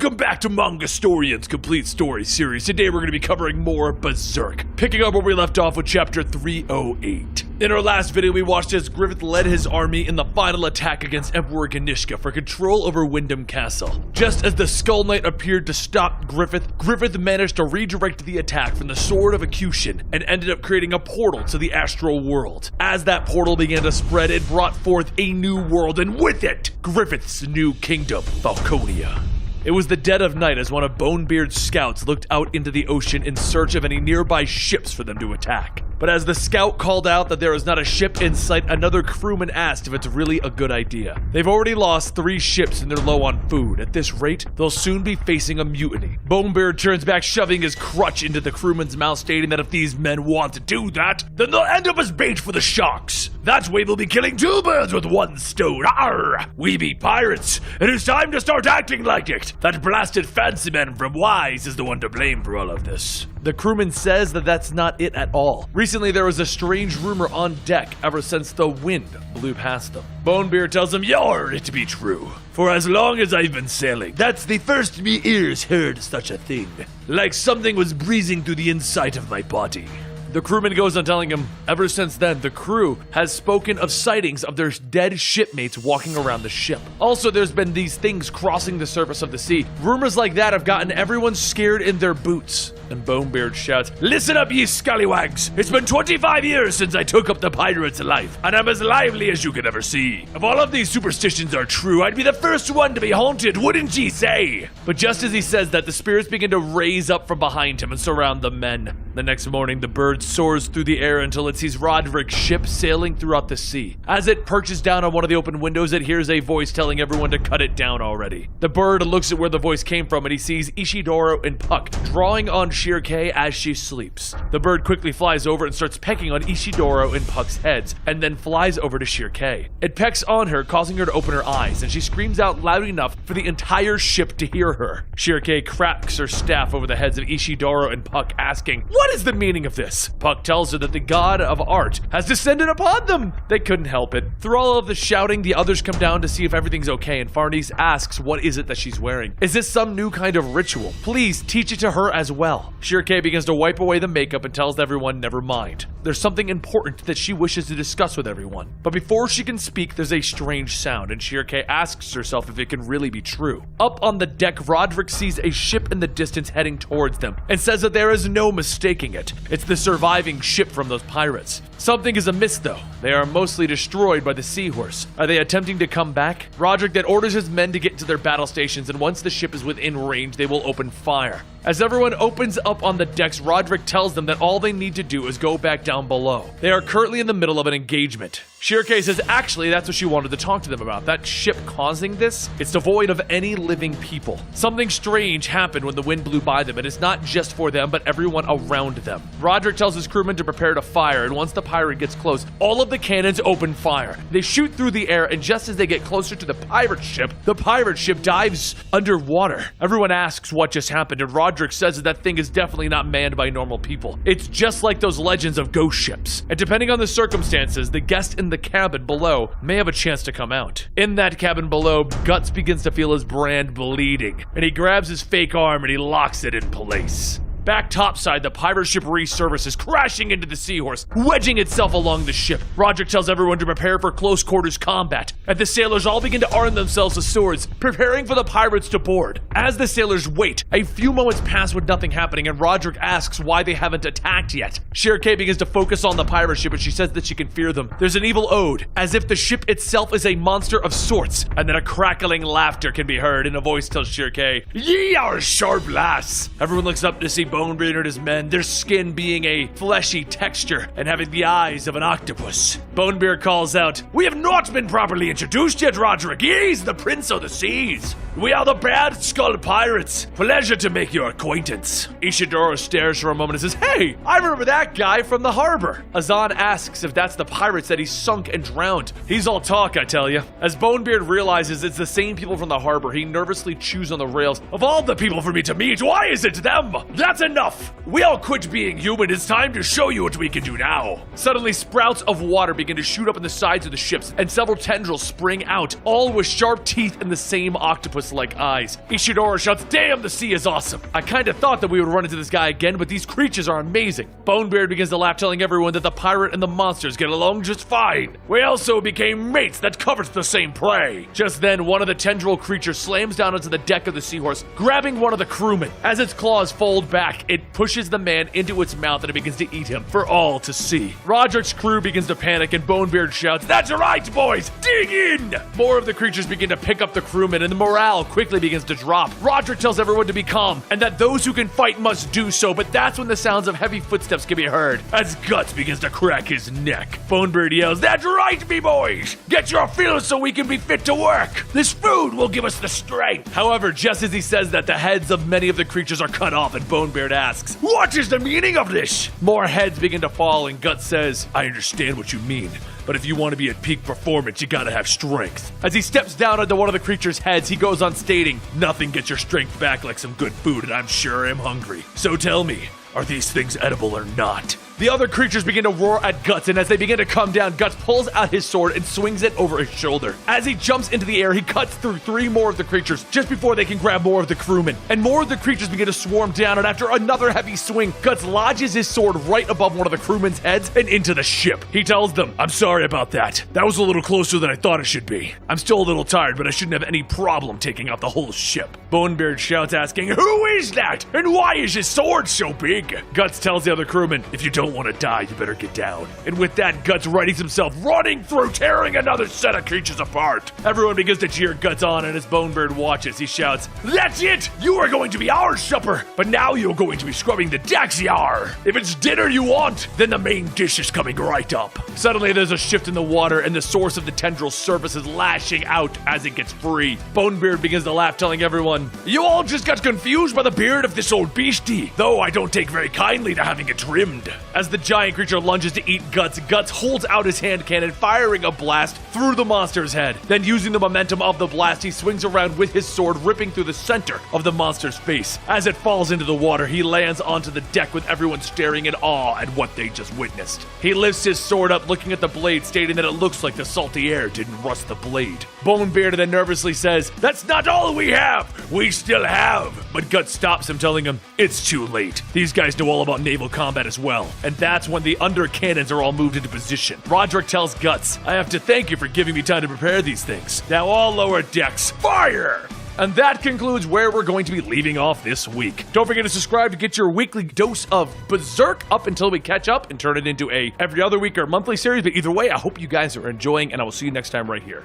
Welcome back to Mangastorian's Complete Story series. Today we're going to be covering more Berserk, picking up where we left off with chapter 308. In our last video, we watched as Griffith led his army in the final attack against Emperor Ganishka for control over Windham Castle. Just as the Skull Knight appeared to stop Griffith, Griffith managed to redirect the attack from the Sword of Acution and ended up creating a portal to the astral world. As that portal began to spread, it brought forth a new world, and with it, Griffith's new kingdom, Falconia. It was the dead of night as one of Bonebeard's scouts looked out into the ocean in search of any nearby ships for them to attack. But as the scout called out that there was not a ship in sight, another crewman asked if it's really a good idea. They've already lost 3 ships and they're low on food. At this rate, they'll soon be facing a mutiny. Bonebeard turns back, shoving his crutch into the crewman's mouth, stating that if these men want to do that, then they'll end up as bait for the sharks. That way we'll be killing 2 birds with 1 stone. Arr! We be pirates, and it's time to start acting like it. That blasted fancy man from Wise is the one to blame for all of this. The crewman says that that's not it at all. Recently, there was a strange rumor on deck ever since the wind blew past them. Bonebeard tells him, "You're it to be true. For as long as I've been sailing, that's the first me ears heard such a thing. Like something was breezing through the inside of my body." The crewman goes on telling him, ever since then, the crew has spoken of sightings of their dead shipmates walking around the ship. Also, there's been these things crossing the surface of the sea. Rumors like that have gotten everyone scared in their boots. And Bonebeard shouts, "Listen up, ye scallywags! It's been 25 years since I took up the pirate's life, and I'm as lively as you could ever see. If all of these superstitions are true, I'd be the first one to be haunted, wouldn't ye say?" But just as he says that, the spirits begin to raise up from behind him and surround the men. The next morning, the bird soars through the air until it sees Roderick's ship sailing throughout the sea. As it perches down on one of the open windows, it hears a voice telling everyone to cut it down already. The bird looks at where the voice came from and he sees Ishidoro and Puck drawing on Shirkei as she sleeps. The bird quickly flies over and starts pecking on Ishidoro and Puck's heads, and then flies over to Shirkei. It pecks on her, causing her to open her eyes, and she screams out loud enough for the entire ship to hear her. Shirkei cracks her staff over the heads of Ishidoro and Puck, asking, "What is the meaning of this?" Puck tells her that the god of art has descended upon them. They couldn't help it. Through all of the shouting, the others come down to see if everything's okay, and Farnese asks what is it that she's wearing. Is this some new kind of ritual? Please teach it to her as well. Shirkei begins to wipe away the makeup and tells everyone never mind. There's something important that she wishes to discuss with everyone. But before she can speak, there's a strange sound, and Shirkei asks herself if it can really be true. Up on the deck, Roderick sees a ship in the distance heading towards them, and says that there is no mistaking it. It's the surviving ship from those pirates. Something is amiss though. They are mostly destroyed by the Seahorse. Are they attempting to come back? Roderick then orders his men to get to their battle stations, and once the ship is within range, they will open fire. As everyone opens up on the decks, Roderick tells them that all they need to do is go back down below. They are currently in the middle of an engagement. Shirkei says actually that's what she wanted to talk to them about. That ship causing this, it's devoid of any living people. Something strange happened when the wind blew by them, and it's not just for them, but everyone around them. Roderick tells his crewmen to prepare to fire, and once the pirate gets close, all of the cannons open fire. They shoot through the air, and just as they get closer to the pirate ship dives underwater. Everyone asks what just happened, and Roderick says that thing is definitely not manned by normal people. It's just like those legends of ghost ships. And depending on the circumstances, the guest in the cabin below may have a chance to come out. In that cabin below, Guts begins to feel his brand bleeding, and he grabs his fake arm and he locks it in place. Back topside, the pirate ship resurfaces, crashing into the Seahorse, wedging itself along the ship. Roderick tells everyone to prepare for close quarters combat, and the sailors all begin to arm themselves with swords, preparing for the pirates to board. As the sailors wait, a few moments pass with nothing happening, and Roderick asks why they haven't attacked yet. Shirkei begins to focus on the pirate ship, and she says that she can fear them. There's an evil ode, as if the ship itself is a monster of sorts, and then a crackling laughter can be heard, and a voice tells Shirkei, "Ye are a sharp lass." Everyone looks up to see Bonebeard and his men, their skin being a fleshy texture and having the eyes of an octopus. Bonebeard calls out, "We have not been properly introduced yet, Roderick. He's the Prince of the Seas. We are the Bad Skull Pirates. Pleasure to make your acquaintance." Ishidoro stares for a moment and says, "Hey, I remember that guy from the harbor." Azan asks if that's the pirates that he sunk and drowned. He's all talk, I tell you. As Bonebeard realizes it's the same people from the harbor, he nervously chews on the rails. "Of all the people for me to meet, why is it them? That's enough! We all quit being human. It's time to show you what we can do now. Suddenly, sprouts of water begin to shoot up in the sides of the ships, and several tendrils spring out, all with sharp teeth and the same octopus-like eyes. Ishidori shouts, "Damn, the sea is awesome!" I kinda thought that we would run into this guy again, but these creatures are amazing. Bonebeard begins to laugh, telling everyone that the pirate and the monsters get along just fine. We also became mates that covers the same prey. Just then, one of the tendril creatures slams down onto the deck of the seahorse, grabbing one of the crewmen. As its claws fold back, it pushes the man into its mouth and it begins to eat him for all to see. Roderick's crew begins to panic and Bonebeard shouts, "That's right, boys! Dig in!" More of the creatures begin to pick up the crewmen and the morale quickly begins to drop. Roderick tells everyone to be calm and that those who can fight must do so, but that's when the sounds of heavy footsteps can be heard as Guts begins to crack his neck. Bonebeard yells, "That's right, me boys! Get your fill so we can be fit to work! This food will give us the strength!" However, just as he says that, the heads of many of the creatures are cut off and Bonebeard asks, "What is the meaning of this?" More heads begin to fall and Guts says, "I understand what you mean, but if you want to be at peak performance, you gotta have strength." As he steps down onto one of the creature's heads, he goes on stating, "Nothing gets your strength back like some good food, and I'm sure I'm hungry. So tell me, are these things edible or not?" The other creatures begin to roar at Guts, and as they begin to come down, Guts pulls out his sword and swings it over his shoulder. As he jumps into the air, he cuts through 3 more of the creatures just before they can grab more of the crewmen. And more of the creatures begin to swarm down, and after another heavy swing, Guts lodges his sword right above one of the crewmen's heads and into the ship. He tells them, "I'm sorry about that. That was a little closer than I thought it should be. I'm still a little tired, but I shouldn't have any problem taking out the whole ship." Bonebeard shouts, asking, "Who is that? And why is his sword so big?" Guts tells the other crewmen, "If you don't want to die, you better get down." And with that, Guts readies himself, running through, tearing another set of creatures apart. Everyone begins to cheer Guts on, and as Bonebeard watches, he shouts, "That's it! You are going to be our supper, but now you're going to be scrubbing the decks, yar! If it's dinner you want, then the main dish is coming right up." Suddenly, there's a shift in the water, and the source of the tendril surface is lashing out as it gets free. Bonebeard begins to laugh, telling everyone, "You all just got confused by the beard of this old beastie, though I don't take very kindly to having it trimmed." As the giant creature lunges to eat Guts, Guts holds out his hand cannon, firing a blast through the monster's head. Then, using the momentum of the blast, he swings around with his sword, ripping through the center of the monster's face. As it falls into the water, he lands onto the deck with everyone staring in awe at what they just witnessed. He lifts his sword up, looking at the blade, stating that it looks like the salty air didn't rust the blade. Bonebeard then nervously says, "That's not all we have! We still have!" But Guts stops him, telling him, "It's too late. These guys know all about naval combat as well." And that's when the undercannons are all moved into position. Roderick tells Guts, "I have to thank you for giving me time to prepare these things. Now all lower decks, fire!" And that concludes where we're going to be leaving off this week. Don't forget to subscribe to get your weekly dose of Berserk up until we catch up and turn it into a every other week or monthly series. But either way, I hope you guys are enjoying, and I will see you next time right here.